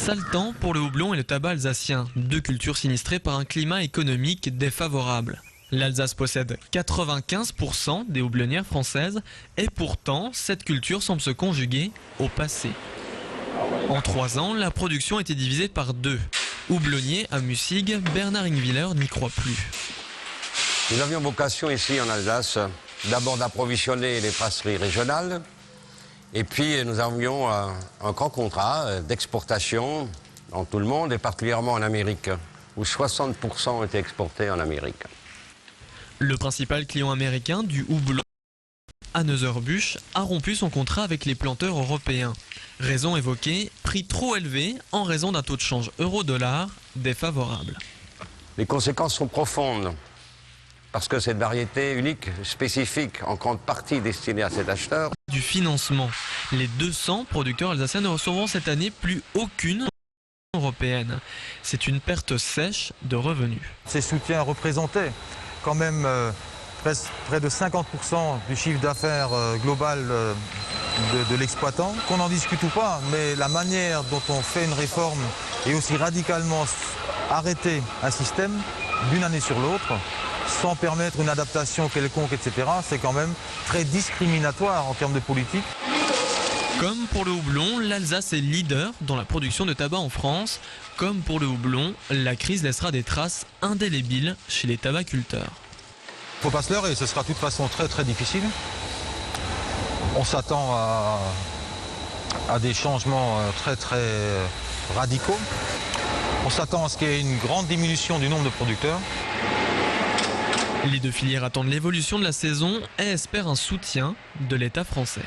Sale temps pour le houblon et le tabac alsacien, deux cultures sinistrées par un climat économique défavorable. L'Alsace possède 95% des houblonnières françaises et pourtant, cette culture semble se conjuguer au passé. En 3 ans, la production a été divisée par 2. Houblonnier à Mussig, Bernard Ingwiller n'y croit plus. Nous avions vocation ici en Alsace d'abord d'approvisionner les brasseries régionales et puis nous avions un grand contrat d'exportation dans tout le monde et particulièrement en Amérique où 60% ont été exportés en Amérique. Le principal client américain du houblon, Anheuser-Busch, a rompu son contrat avec les planteurs européens. Raison évoquée, prix trop élevé en raison d'un taux de change euro-dollar défavorable. Les conséquences sont profondes parce que cette variété unique, spécifique, en grande partie destinée à cet acheteur. Du financement. Les 200 producteurs alsaciens ne recevront cette année plus aucune européenne. C'est une perte sèche de revenus. Ces soutiens représentaient quand même près de 50% du chiffre d'affaires global de l'exploitant. Qu'on en discute ou pas, mais la manière dont on fait une réforme et aussi radicalement arrêter un système d'une année sur l'autre, sans permettre une adaptation quelconque, etc., c'est quand même très discriminatoire en termes de politique. Comme pour le houblon, l'Alsace est leader dans la production de tabac en France. Comme pour le houblon, la crise laissera des traces indélébiles chez les tabaculteurs. Il ne faut pas se leurrer, ce sera de toute façon très difficile. On s'attend à des changements très radicaux. On s'attend à ce qu'il y ait une grande diminution du nombre de producteurs. Les deux filières attendent l'évolution de la saison et espèrent un soutien de l'État français.